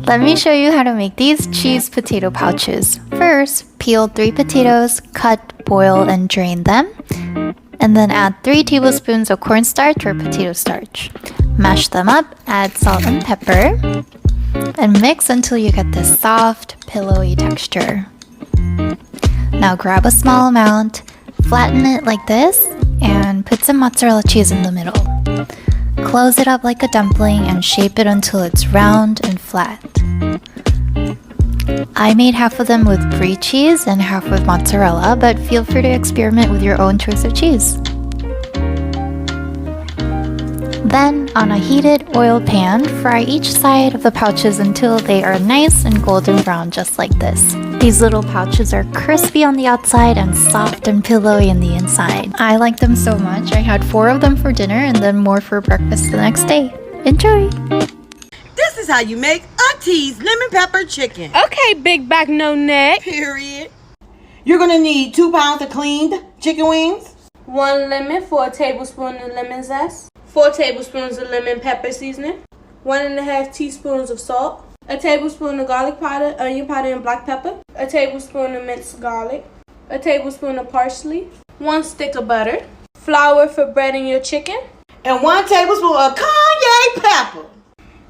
Let me show you how to make these cheese potato pouches. First, peel 3 potatoes, cut, boil, and drain them. And then add 3 tablespoons of cornstarch or potato starch. Mash them up, add salt and pepper, and mix until you get this soft, pillowy texture. Now grab a small amount, flatten it like this, and put some mozzarella cheese in the middle. Close it up like a dumpling and shape it until it's round and flat. I made half of them with brie cheese and half with mozzarella, but feel free to experiment with your own choice of cheese. Then, on a heated oil pan, fry each side of the pouches until they are nice and golden brown, just like this. These little pouches are crispy on the outside and soft and pillowy in the inside. I like them so much, I had 4 of them for dinner and then more for breakfast the next day. Enjoy! This is how you make Auntie's lemon pepper chicken. Okay, big back, no neck. Period. You're gonna need 2 pounds of cleaned chicken wings, 1 lemon for a tablespoon of lemon zest, 4 tablespoons of lemon pepper seasoning, 1.5 teaspoons of salt, a tablespoon of garlic powder, onion powder, and black pepper, a tablespoon of minced garlic, a tablespoon of parsley, 1 stick of butter, flour for breading your chicken, and 1 tablespoon of cayenne pepper.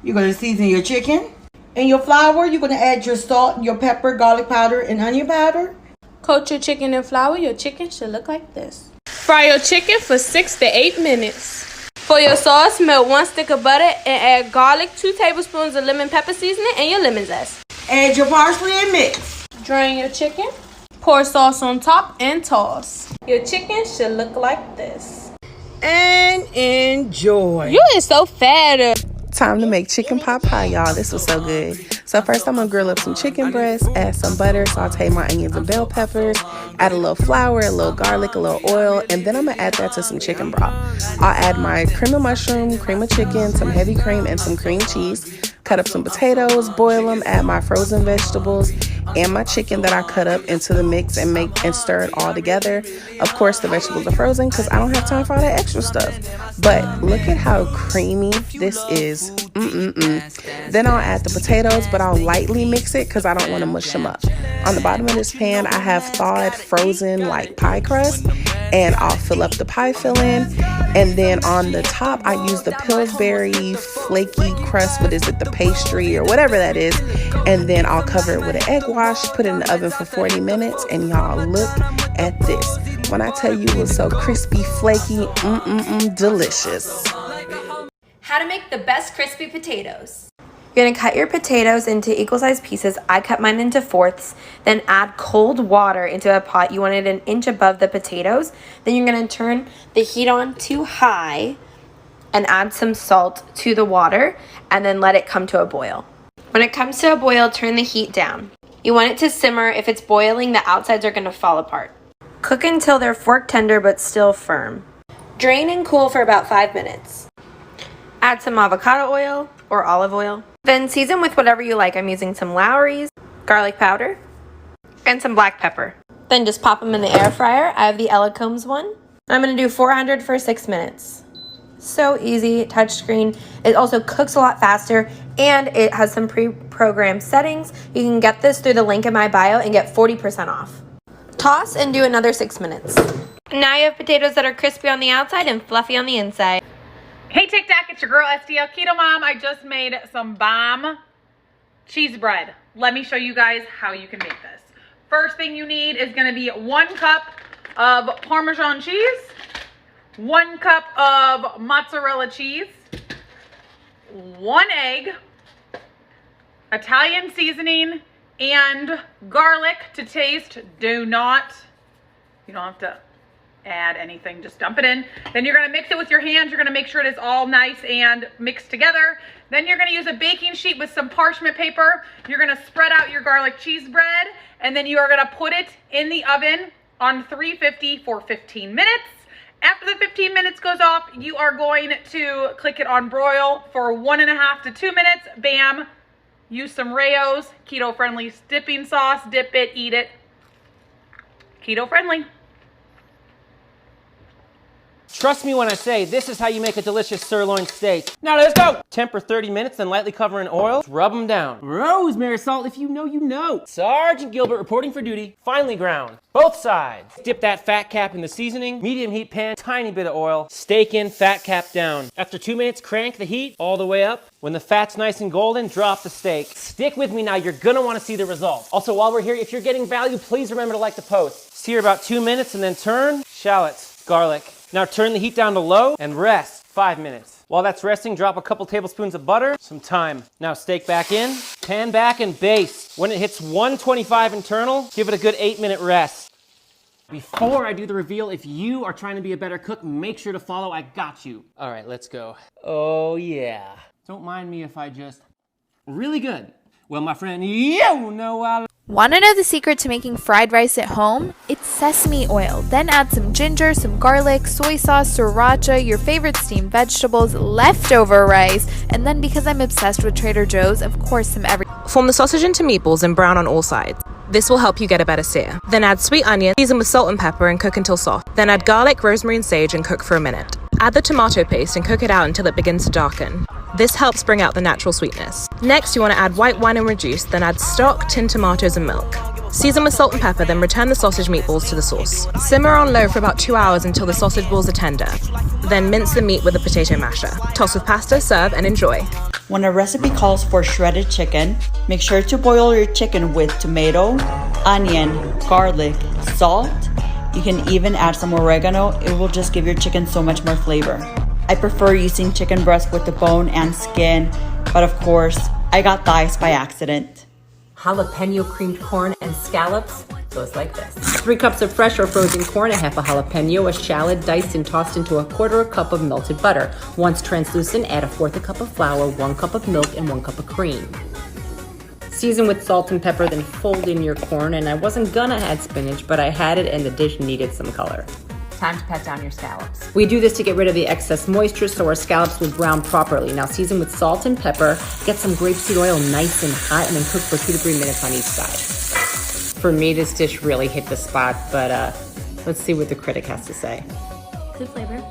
You're gonna season your chicken. In your flour, you're gonna add your salt, your pepper, garlic powder, and onion powder. Coat your chicken in flour. Your chicken should look like this. Fry your chicken for 6 to 8 minutes. For your sauce, melt 1 stick of butter and add garlic, 2 tablespoons of lemon pepper seasoning, and your lemon zest. Add your parsley and mix. Drain your chicken. Pour sauce on top and toss. Your chicken should look like this. And enjoy. You is so fat. Time to make chicken pot pie, y'all. This was so good. So first I'm gonna grill up some chicken breasts, add some butter, saute my onions and bell peppers, add a little flour, a little garlic, a little oil, and then I'm gonna add that to some chicken broth. I'll add my cream of mushroom, cream of chicken, some heavy cream, and some cream cheese. Cut up some potatoes, boil them, add my frozen vegetables and my chicken that I cut up into the mix and stir it all together. Of course, the vegetables are frozen because I don't have time for all that extra stuff. But look at how creamy this is. Then I'll add the potatoes, but I'll lightly mix it because I don't want to mush them up. On the bottom of this pan, I have thawed frozen like pie crust, and I'll fill up the pie filling. And then on the top, I use the Pillsbury flaky crust. What is it? The pastry or whatever that is. And then I'll cover it with an egg wash, put it in the oven for 40 minutes. And y'all, look at this. When I tell you it was so crispy, flaky, delicious. How to make the best crispy potatoes. You're going to cut your potatoes into equal-sized pieces. I cut mine into fourths. Then add cold water into a pot. You want it an inch above the potatoes. Then you're going to turn the heat on to high and add some salt to the water and then let it come to a boil. When it comes to a boil, turn the heat down. You want it to simmer. If it's boiling, the outsides are going to fall apart. Cook until they're fork tender but still firm. Drain and cool for about 5 minutes. Add some avocado oil or olive oil. Then season with whatever you like. I'm using some Lowry's, garlic powder, and some black pepper. Then just pop them in the air fryer. I have the Ella Combs one. I'm going to do 400 for 6 minutes. So easy, touchscreen. It also cooks a lot faster, and it has some pre-programmed settings. You can get this through the link in my bio and get 40% off. Toss and do another 6 minutes. Now you have potatoes that are crispy on the outside and fluffy on the inside. Hey Tic Tac, it's your girl STL Keto Mom. I just made some bomb cheese bread. Let me show you guys how you can make this. First thing you need is going to be 1 cup of Parmesan cheese, 1 cup of mozzarella cheese, 1 egg, Italian seasoning, and garlic to taste. You don't have to add anything, just dump it in. Then you're going to mix it with your hands. You're going to make sure it is all nice and mixed together. Then you're going to use a baking sheet with some parchment paper. You're going to spread out your garlic cheese bread, and then you are going to put it in the oven on 350 for 15 minutes. After the 15 minutes goes off, you are going to click it on broil for 1.5 to 2 minutes. Bam. Use some Rayo's keto friendly dipping sauce. Dip it, eat it. Keto friendly. Trust me when I say this is how you make a delicious sirloin steak. Now let's go! Temper 30 minutes, then lightly cover in oil. Rub them down. Rosemary salt, if you know, you know. Sergeant Gilbert reporting for duty. Finely ground. Both sides. Dip that fat cap in the seasoning. Medium heat pan, tiny bit of oil. Steak in, fat cap down. After 2 minutes, crank the heat all the way up. When the fat's nice and golden, drop the steak. Stick with me now, you're gonna wanna see the results. Also, while we're here, if you're getting value, please remember to like the post. Sear about 2 minutes and then turn. Shallots, garlic. Now turn the heat down to low and rest 5 minutes. While that's resting, drop a couple tablespoons of butter, some thyme. Now steak back in, pan back and baste. When it hits 125 internal, give it a good 8-minute rest. Before I do the reveal, if you are trying to be a better cook, make sure to follow, I got you. All right, let's go. Oh yeah. Don't mind me if I just, really good. Well, my friend, you know I Want to know the secret to making fried rice at home? It's sesame oil. Then add some ginger, some garlic, soy sauce, sriracha, your favorite steamed vegetables, leftover rice, and then because I'm obsessed with Trader Joe's, of course, some everything. Form the sausage into meatballs and brown on all sides. This will help you get a better sear. Then add sweet onion, season with salt and pepper and cook until soft. Then add garlic, rosemary and sage and cook for a minute. Add the tomato paste and cook it out until it begins to darken. This helps bring out the natural sweetness. Next, you want to add white wine and reduce, then add stock, tinned tomatoes and milk. Season with salt and pepper, then return the sausage meatballs to the sauce. Simmer on low for about 2 hours until the sausage balls are tender. Then mince the meat with a potato masher. Toss with pasta, serve and enjoy. When a recipe calls for shredded chicken, make sure to boil your chicken with tomato, onion, garlic, salt. You can even add some oregano. It will just give your chicken so much more flavor. I prefer using chicken breast with the bone and skin, but of course, I got thighs by accident. Jalapeno creamed corn and scallops goes like this. 3 cups of fresh or frozen corn, a half a jalapeno, a shallot diced and tossed into a 1/4 cup of melted butter. Once translucent, add 1/4 cup of flour, 1 cup of milk, and 1 cup of cream. Season with salt and pepper, then fold in your corn, and I wasn't gonna add spinach, but I had it and the dish needed some color. Time to pat down your scallops. We do this to get rid of the excess moisture so our scallops will brown properly. Now season with salt and pepper, get some grapeseed oil nice and hot, and then cook for 2 to 3 minutes on each side. For me, this dish really hit the spot, but let's see what the critic has to say. Good flavor.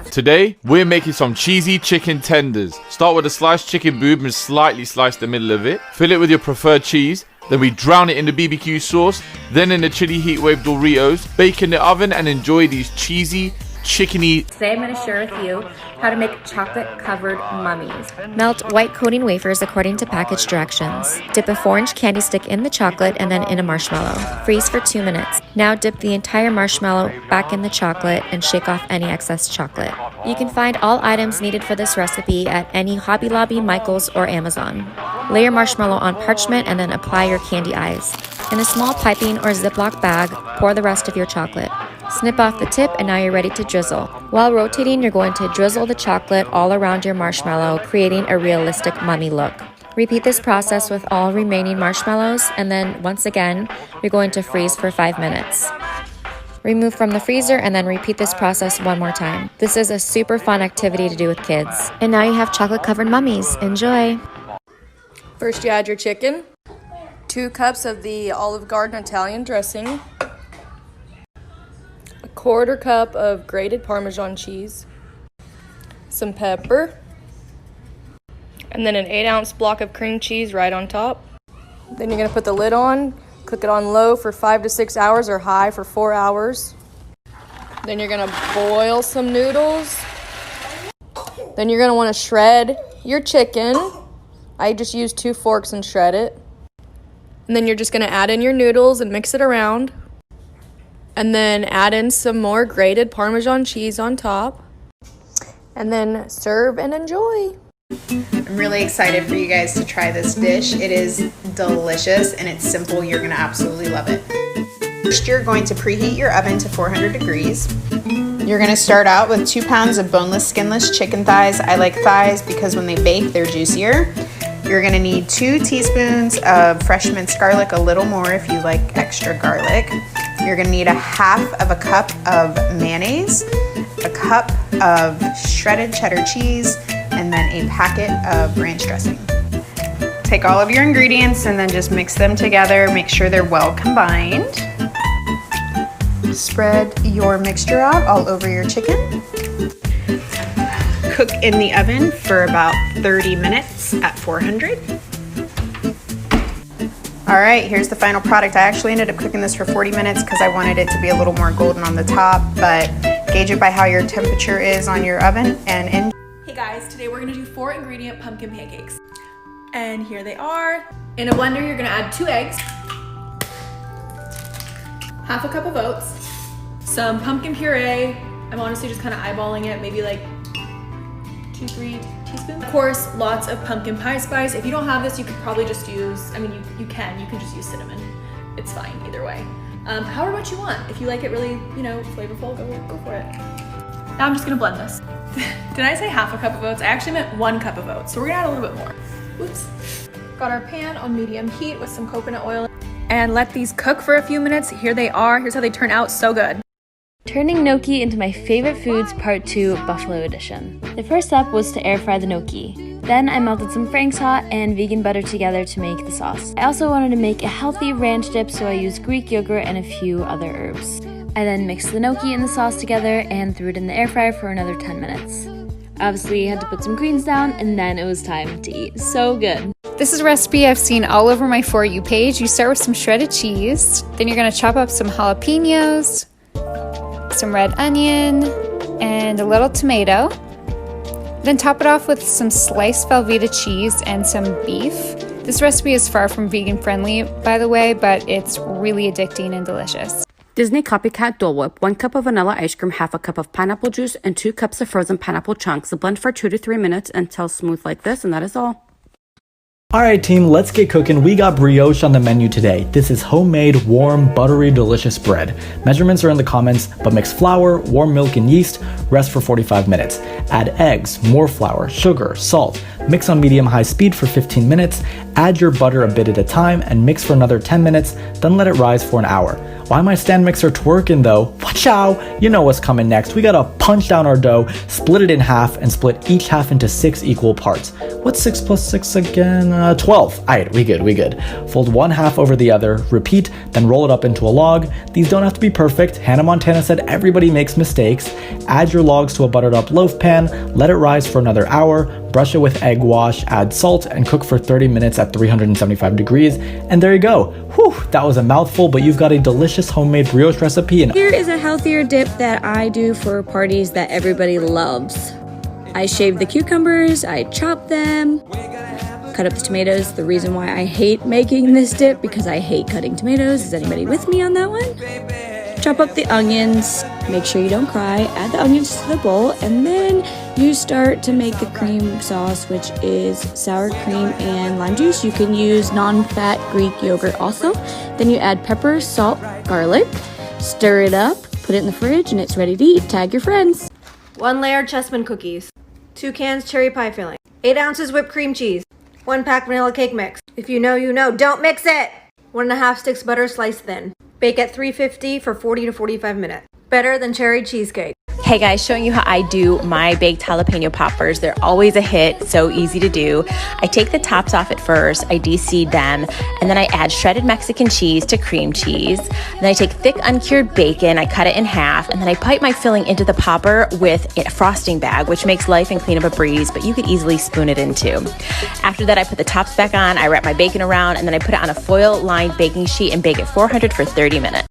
Today, we're making some cheesy chicken tenders. Start with a sliced chicken boob and slightly slice the middle of it. Fill it with your preferred cheese. Then we drown it in the BBQ sauce, then in the chili heatwave Doritos, bake in the oven and enjoy these cheesy, chickeny. Today I'm going to share with you how to make chocolate-covered mummies. Melt white coating wafers according to package directions. Dip a 4-inch candy stick in the chocolate and then in a marshmallow. Freeze for 2 minutes. Now dip the entire marshmallow back in the chocolate and shake off any excess chocolate. You can find all items needed for this recipe at any Hobby Lobby, Michael's, or Amazon. Lay your marshmallow on parchment and then apply your candy eyes. In a small piping or Ziploc bag, pour the rest of your chocolate. Snip off the tip and now you're ready to drizzle. While rotating, you're going to drizzle the chocolate all around your marshmallow, creating a realistic mummy look. Repeat this process with all remaining marshmallows, and then once again, you're going to freeze for 5 minutes. Remove from the freezer and then repeat this process one more time. This is a super fun activity to do with kids. And now you have chocolate-covered mummies. Enjoy! First, you add your chicken, 2 cups of the Olive Garden Italian dressing, 1/4 cup of grated Parmesan cheese, some pepper, and then an 8-ounce block of cream cheese right on top. Then you're going to put the lid on, cook it on low for 5 to 6 hours or high for 4 hours. Then you're going to boil some noodles. Then you're going to want to shred your chicken. I just use 2 forks and shred it. And then you're just going to add in your noodles and mix it around. And then add in some more grated Parmesan cheese on top. And then serve and enjoy. I'm really excited for you guys to try this dish. It is delicious and it's simple. You're gonna absolutely love it. First, you're going to preheat your oven to 400 degrees. You're gonna start out with 2 pounds of boneless, skinless chicken thighs. I like thighs because when they bake, they're juicier. You're gonna need 2 teaspoons of fresh minced garlic, a little more if you like extra garlic. You're gonna need 1/2 cup of mayonnaise, 1 cup of shredded cheddar cheese, and then a packet of ranch dressing. Take all of your ingredients and then just mix them together. Make sure they're well combined. Spread your mixture out all over your chicken. Cook in the oven for about 30 minutes at 400. All right, here's the final product. I actually ended up cooking this for 40 minutes because I wanted it to be a little more golden on the top, but gauge it by how your temperature is on your oven and in. Hey guys, today we're gonna do 4 ingredient pumpkin pancakes. And here they are. In a blender, you're gonna add 2 eggs, half a cup of oats, some pumpkin puree. I'm honestly just kind of eyeballing it, maybe like 2-3 teaspoons. Of course, lots of pumpkin pie spice. If you don't have this, you could probably just use, I mean, you can just use cinnamon. It's fine either way. However much you want. If you like it really, you know, flavorful, go for it. Now I'm just gonna blend this. Did I say half a cup of oats? I actually meant 1 cup of oats, so we're gonna add a little bit more. Oops. Got our pan on medium heat with some coconut oil. And let these cook for a few minutes. Here they are. Here's how they turn out. So good. Turning gnocchi into my favorite foods, part 2, Buffalo Edition. The first step was to air fry the gnocchi. Then I melted some Frank's Hot and vegan butter together to make the sauce. I also wanted to make a healthy ranch dip, so I used Greek yogurt and a few other herbs. I then mixed the gnocchi and the sauce together and threw it in the air fryer for another 10 minutes. Obviously, had to put some greens down, and then it was time to eat. So good. This is a recipe I've seen all over my For You page. You start with some shredded cheese, then you're gonna chop up some jalapenos, some red onion, and a little tomato. Then top it off with some sliced Velveeta cheese and some beef. This recipe is far from vegan friendly, by the way, but it's really addicting and delicious. Disney Copycat Dole Whip, 1 cup of vanilla ice cream, half a cup of pineapple juice, and 2 cups of frozen pineapple chunks. Blend for 2 to 3 minutes until smooth like this, and that is all. Alright team, let's get cooking. We got brioche on the menu today. This is homemade, warm, buttery, delicious bread. Measurements are in the comments, but mix flour, warm milk, and yeast. Rest for 45 minutes. Add eggs, more flour, sugar, salt. Mix on medium-high speed for 15 minutes. Add your butter a bit at a time and mix for another 10 minutes, then let it rise for an hour. Why my stand mixer twerking though? Watch out! You know what's coming next. We gotta punch down our dough, split it in half, and split each half into 6 equal parts. What's 6 plus 6 again? 12. Alright, we good. Fold one half over the other, repeat, then roll it up into a log. These don't have to be perfect. Hannah Montana said everybody makes mistakes. Add your logs to a buttered up loaf pan, let it rise for another hour, brush it with egg wash, add salt, and cook for 30 minutes at 375 degrees. And there you go. Whew, that was a mouthful, but you've got a delicious homemade brioche recipe. And here is a healthier dip that I do for parties that everybody loves. I shave the cucumbers, I chop them, cut up the tomatoes. The reason why I hate making this dip, because I hate cutting tomatoes. Is anybody with me on that one? Chop up the onions, make sure you don't cry, add the onions to the bowl, and then you start to make the cream sauce, which is sour cream and lime juice. You can use non-fat Greek yogurt also. Then you add pepper, salt, garlic, stir it up, put it in the fridge, and it's ready to eat. Tag your friends. 1 layer Chessman cookies, 2 cans cherry pie filling, 8 ounces whipped cream cheese, 1 pack vanilla cake mix. If you know, you know. Don't mix it! 1.5 sticks butter sliced thin. Bake at 350 for 40 to 45 minutes. Better than cherry cheesecake. Hey guys, showing you how I do my baked jalapeno poppers. They're always a hit, so easy to do. I take the tops off at first, I de-seed them, and then I add shredded Mexican cheese to cream cheese. Then I take thick uncured bacon, I cut it in half, and then I pipe my filling into the popper with a frosting bag, which makes life and cleanup a breeze, but you could easily spoon it in too. After that, I put the tops back on, I wrap my bacon around, and then I put it on a foil-lined baking sheet and bake at 400 for 30 minutes.